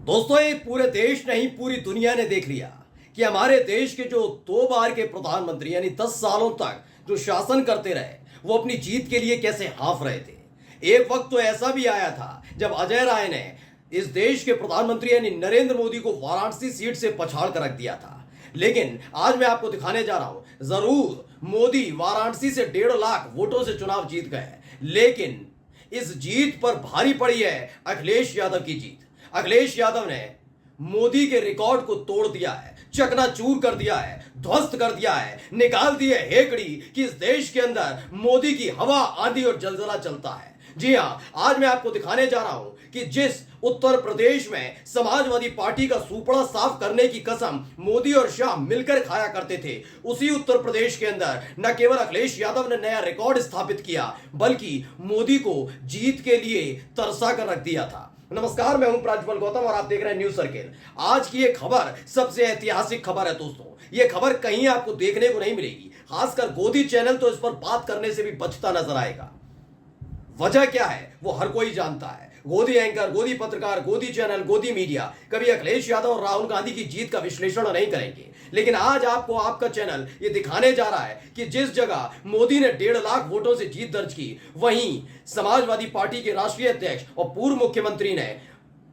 दोस्तों, ये पूरे देश नहीं पूरी दुनिया ने देख लिया कि हमारे देश के जो 2 बार के प्रधानमंत्री यानी 10 सालों तक जो शासन करते रहे वो अपनी जीत के लिए कैसे हाफ रहे थे। एक वक्त तो ऐसा भी आया था जब अजय राय ने इस देश के प्रधानमंत्री यानी नरेंद्र मोदी को वाराणसी सीट से पछाड़ कर रख दिया था। लेकिन आज मैं आपको दिखाने जा रहा हूं, जरूर मोदी वाराणसी से 1.5 लाख वोटों से चुनाव जीत गए, लेकिन इस जीत पर भारी पड़ी है अखिलेश यादव की जीत। अखिलेश यादव ने मोदी के रिकॉर्ड को तोड़ दिया है, चकनाचूर कर दिया है, ध्वस्त कर दिया है, निकाल दी है हेकड़ी कि इस देश के अंदर मोदी की हवा, आंधी और जलजला चलता है। जी हां, आज मैं आपको दिखाने जा रहा हूं कि जिस उत्तर प्रदेश में समाजवादी पार्टी का सुपड़ा साफ करने की कसम मोदी और शाह मिलकर खाया करते थे, उसी उत्तर प्रदेश के अंदर न केवल अखिलेश यादव ने नया रिकॉर्ड स्थापित किया बल्कि मोदी को जीत के लिए तरसा कर रख दिया था। नमस्कार, मैं हूं प्राज्वल गौतम और आप देख रहे हैं न्यूज सर्किल। आज की ये खबर सबसे ऐतिहासिक खबर है दोस्तों। ये खबर कहीं आपको देखने को नहीं मिलेगी, खासकर गोदी चैनल तो इस पर बात करने से भी बचता नजर आएगा। वजह क्या है वो हर कोई जानता है। गोदी एंकर, गोदी पत्रकार, गोदी चैनल, गोदी मीडिया कभी अखिलेश यादव और राहुल गांधी की जीत का विश्लेषण नहीं करेंगे, लेकिन आज आपको आपका चैनल ये दिखाने जा रहा है कि जिस जगह मोदी ने 1.5 लाख वोटों से जीत दर्ज की, वहीं समाजवादी पार्टी के राष्ट्रीय अध्यक्ष और पूर्व मुख्यमंत्री ने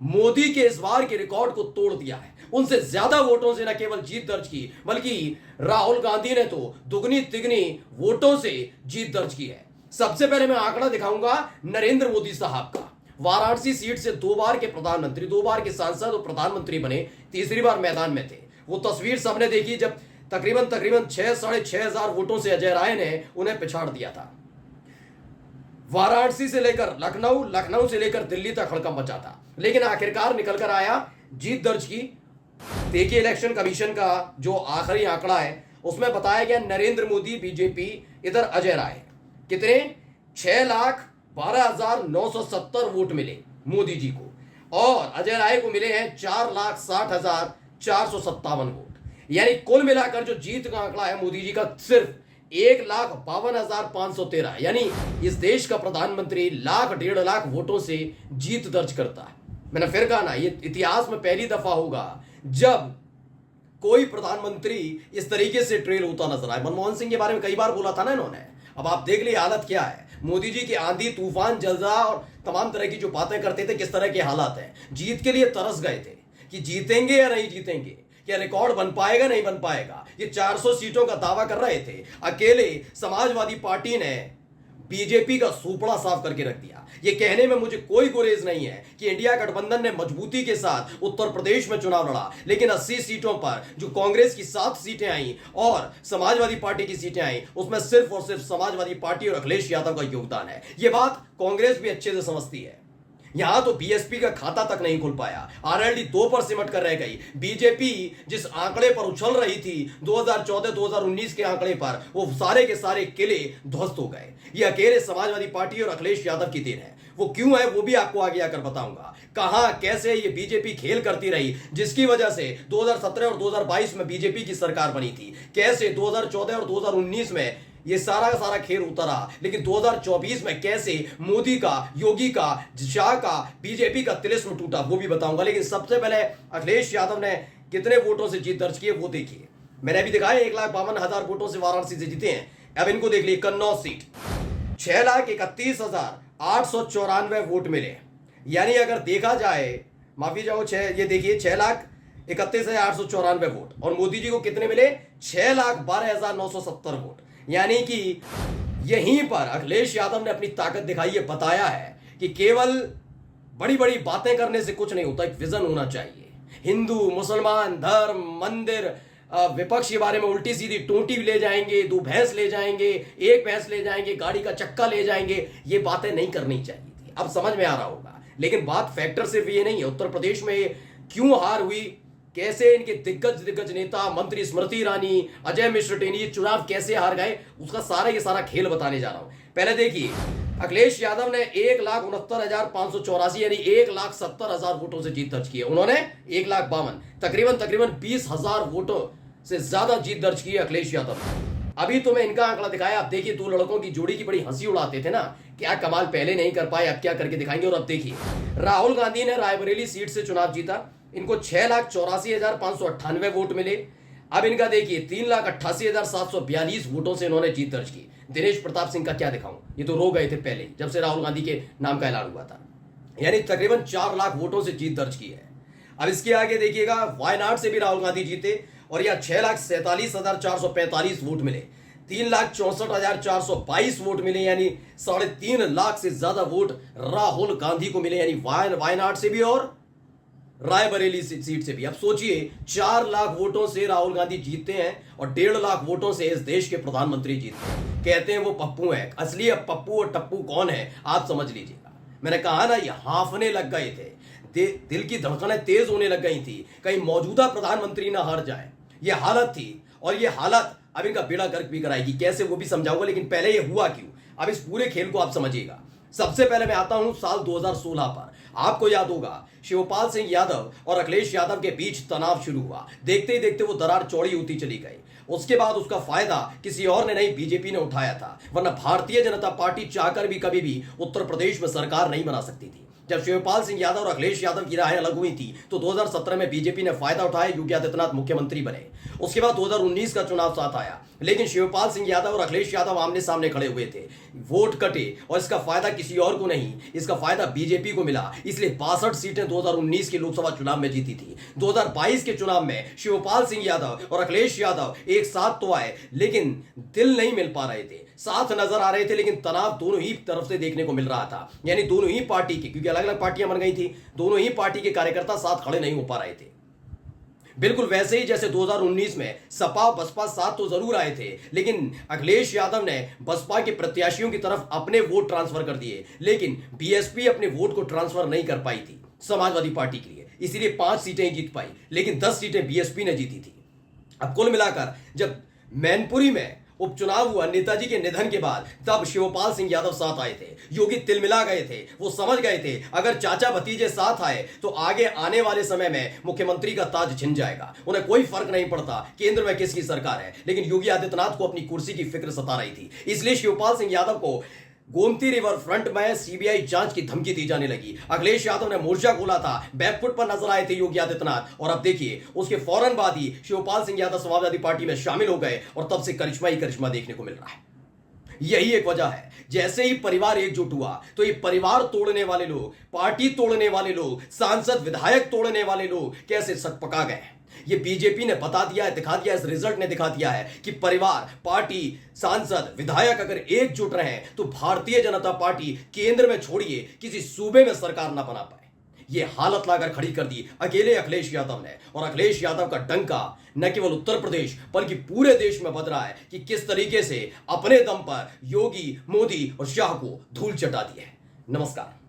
मोदी के इस बार के रिकॉर्ड को तोड़ दिया है। उनसे ज्यादा वोटों से न केवल जीत दर्ज की बल्कि राहुल गांधी ने तो दुगनी तिगनी वोटों से जीत दर्ज की है। सबसे पहले मैं आंकड़ा दिखाऊंगा नरेंद्र मोदी साहब का। वाराणसी सीट से 2 बार के प्रधानमंत्री, 2 बार के सांसद और प्रधानमंत्री बने, तीसरी बार मैदान में थे। वो तस्वीर सबने देखी जब तकरीबन 6 साढ़े 6 हजार वोटों से अजय राय ने उन्हें पिछाड़ दिया था। वाराणसी से लेकर लखनऊ, लखनऊ से लेकर दिल्ली तक हड़कंप मचा था, लेकिन आखिरकार निकल कर आया, जीत दर्ज की। देखिए, इलेक्शन कमीशन का जो आखिरी आंकड़ा है उसमें बताया गया नरेंद्र मोदी बीजेपी, इधर अजय राय। कितने? 6,12,970 वोट मिले मोदी जी को और अजय राय को मिले हैं 4,60,457 वोट। यानी कुल मिलाकर जो जीत का आंकड़ा है मोदी जी का सिर्फ 1,52,513। यानी इस देश का प्रधानमंत्री 1,00,000-1.5 लाख वोटों से जीत दर्ज करता है। मैंने फिर कहा ना, ये इतिहास में पहली दफा होगा जब कोई प्रधानमंत्री इस तरीके से ट्रेल होता नजर आए। मनमोहन सिंह के बारे में कई बार बोला था ना इन्होंने। अब आप देख लीजिए हालत क्या है। मोदी जी की आंधी, तूफान, जलजला और तमाम तरह की जो बातें करते थे, किस तरह के हालात हैं। जीत के लिए तरस गए थे कि जीतेंगे या नहीं जीतेंगे, क्या रिकॉर्ड बन पाएगा नहीं बन पाएगा। ये 400 सीटों का दावा कर रहे थे। अकेले समाजवादी पार्टी ने बीजेपी का सुपड़ा साफ करके रख दिया। ये कहने में मुझे कोई गुरेज नहीं है कि इंडिया गठबंधन ने मजबूती के साथ उत्तर प्रदेश में चुनाव लड़ा, लेकिन 80 सीटों पर जो कांग्रेस की 7 सीटें आई और समाजवादी पार्टी की सीटें आई, उसमें सिर्फ और सिर्फ समाजवादी पार्टी और अखिलेश यादव का योगदान है। यह बात कांग्रेस भी अच्छे से समझती है। यहां तो बीएसपी का खाता तक नहीं खुल पाया, आरएलडी 2 पर सिमट कर रह गई। बीजेपी जिस आंकड़े पर उछल रही थी 2014-2019 के आंकड़े पर, वो सारे के सारे किले ध्वस्त हो गए। ये अकेले समाजवादी पार्टी और अखिलेश यादव की देन है। वो क्यों है वो भी आपको आगे आकर बताऊंगा। कहां कैसे ये बीजेपी खेल करती रही, जिसकी वजह से 2017 और 2022 में बीजेपी की सरकार बनी थी। कैसे 2014 और 2019 में ये सारा का सारा खेल उतरा, लेकिन 2024 में कैसे मोदी का, योगी का, शाह का, बीजेपी का तिलिस्म टूटा, वो भी बताऊंगा। लेकिन सबसे पहले अखिलेश यादव ने कितने वोटों से जीत दर्ज की है वो देखिए। मैंने अभी दिखाया 1,52,000 वोटों से वाराणसी से जीते हैं। अब इनको देख लीजिए, कन्नौज सीट 6,31,894 वोट मिले। यानी अगर देखा जाए, माफी चाहो, ये देखिए 6,31,894 वोट और मोदी जी को कितने मिले? 6,12,970 वोट। यानी कि यहीं पर अखिलेश यादव ने अपनी ताकत दिखाई है, बताया है कि केवल बड़ी बड़ी बातें करने से कुछ नहीं होता, एक विजन होना चाहिए। हिंदू, मुसलमान, धर्म, मंदिर, विपक्ष के बारे में उल्टी सीधी टोंटी ले जाएंगे, 2 भैंस ले जाएंगे, 1 भैंस ले जाएंगे, गाड़ी का चक्का ले जाएंगे, ये बातें नहीं करनी चाहिए थी। अब समझ में आ रहा होगा। लेकिन बात फैक्टर सिर्फ ये नहीं है, उत्तर प्रदेश में क्यों हार हुई, कैसे इनके दिग्गज नेता, मंत्री स्मृति ईरानी, अजय मिश्र टेनी ये चुनाव कैसे हार गए, उसका सारा ये सारा खेल बताने जा रहा हूं। पहले देखिए, अखिलेश यादव ने 1,69,584 यानी 1,70,000 वोटों से जीत दर्ज की है। उन्होंने 1,52,000 तकरीबन 20,000 वोटों से ज्यादा जीत दर्ज की है अखिलेश यादव। अभी तो मैं इनका आंकड़ा दिखाया, आप देखिए दो लड़कों की जोड़ी की बड़ी हंसी उड़ाते थे ना, क्या कमाल, पहले नहीं कर पाए अब क्या करके दिखाएंगे। और अब देखिए राहुल गांधी ने रायबरेली सीट से चुनाव जीता, इनको 6,84,598 वोट मिले। अब इनका देखिए 3,88,742 वोटों से इन्होंने जीत दर्ज की। दिनेश प्रताप सिंह का क्या दिखाऊं, ये तो रो गए थे पहले जब से राहुल गांधी के नाम का ऐलान हुआ था, यानी तकरीबन 4 लाख वोटों से जीत दर्ज की है। अब इसके आगे देखिएगा वायनाड से भी राहुल गांधी जीते और यह 6,47,445 वोट मिले। 3,64,422 वोट मिले, यानी 3.5 लाख से ज्यादा वोट राहुल गांधी को मिले, यानी वायनाड से भी और रायबरेली सीट से भी। अब सोचिए 4 लाख वोटों से राहुल गांधी जीतते हैं और 1.5 लाख वोटों से इस देश के प्रधानमंत्री जीतते हैं। कहते हैं वो पप्पू है, असली अब पप्पू और टप्पू कौन है आप समझ लीजिएगा। मैंने कहा ना, ये हांफने लग गए थे, दिल की धड़कनें तेज होने लग गई थी, कहीं मौजूदा प्रधानमंत्री ना हार जाए। ये हालत थी और ये हालत अब इनका बेड़ा गर्क भी कराएगी। कैसे वो भी समझाऊंगा, लेकिन पहले ये हुआ क्यों, अब इस पूरे खेल को आप समझिएगा। सबसे पहले मैं आता हूं साल 2016 पर। आपको याद होगा शिवपाल सिंह यादव और अखिलेश यादव के बीच तनाव शुरू हुआ, देखते ही देखते वो दरार चौड़ी होती चली गई। उसके बाद उसका फायदा किसी और ने नहीं, बीजेपी ने उठाया था, वरना भारतीय जनता पार्टी चाहकर भी कभी भी उत्तर प्रदेश में सरकार नहीं बना सकती थी। जब शिवपाल सिंह यादव और अखिलेश यादव की राहें अलग हुई थी तो 2017 में बीजेपी ने फायदा उठाया, योगी आदित्यनाथ मुख्यमंत्री बने। उसके बाद 2019 का चुनाव साथ आया, लेकिन शिवपाल सिंह यादव और अखिलेश यादव आमने सामने खड़े हुए थे, वोट कटे और इसका फायदा किसी और को नहीं, इसका फायदा बीजेपी को मिला। इसलिए 62 सीटें 2019 के लोकसभा चुनाव में जीती थी। 2022 के चुनाव में शिवपाल सिंह यादव और अखिलेश यादव एक साथ तो आए, लेकिन दिल नहीं मिल पा रहे थे, साथ नजर आ रहे थे, लेकिन तनाव दोनों ही तरफ से देखने को मिल रहा था। यानी दोनों ही पार्टी के, क्योंकि अलग अलग पार्टियां बन गई थी, दोनों ही पार्टी के कार्यकर्ता साथ खड़े नहीं हो पा रहे थे। बिल्कुल वैसे ही जैसे 2019 में सपा बसपा साथ तो जरूर आए थे, लेकिन अखिलेश यादव ने बसपा के प्रत्याशियों की तरफ अपने वोट ट्रांसफर कर दिए, लेकिन बीएसपी अपने वोट को ट्रांसफर नहीं कर पाई थी समाजवादी पार्टी के लिए, इसीलिए 5 सीटें ही जीत पाई, लेकिन 10 सीटें बीएसपी ने जीती थी। अब कुल मिलाकर जब मैनपुरी में उपचुनाव हुआ नेताजी के निधन के बाद, तब शिवपाल सिंह यादव साथ आए थे, योगी तिलमिला गए थे, वो समझ गए थे अगर चाचा भतीजे साथ आए तो आगे आने वाले समय में मुख्यमंत्री का ताज छिन जाएगा। उन्हें कोई फर्क नहीं पड़ता केंद्र में किसकी सरकार है, लेकिन योगी आदित्यनाथ को अपनी कुर्सी की फिक्र सता रही थी। इसलिए शिवपाल सिंह यादव को गोमती रिवर फ्रंट में सीबीआई जांच की धमकी दी जाने लगी। अखिलेश यादव ने मोर्चा खोला था, बैकफुट पर नजर आए थे योगी आदित्यनाथ, और अब देखिए उसके फौरन बाद ही शिवपाल सिंह यादव समाजवादी पार्टी में शामिल हो गए और तब से करिश्मा ही करिश्मा देखने को मिल रहा है। यही एक वजह है, जैसे ही परिवार एकजुट हुआ तो ये परिवार तोड़ने वाले लोग, पार्टी तोड़ने वाले लोग, सांसद विधायक तोड़ने वाले लोग कैसे सकपका गए। ये बीजेपी ने बता दिया है, दिखा दिया, इस रिजल्ट ने दिखा दिया है कि परिवार, पार्टी, सांसद, विधायक अगर एकजुट रहे तो भारतीय जनता पार्टी केंद्र में छोड़िए किसी सूबे में सरकार ना बना पाए। ये हालत लाकर खड़ी कर दी अकेले अखिलेश यादव ने, और अखिलेश यादव का डंका न केवल उत्तर प्रदेश बल्कि पूरे देश में बज रहा है कि किस तरीके से अपने दम पर योगी, मोदी और शाह को धूल चटा दी है। नमस्कार।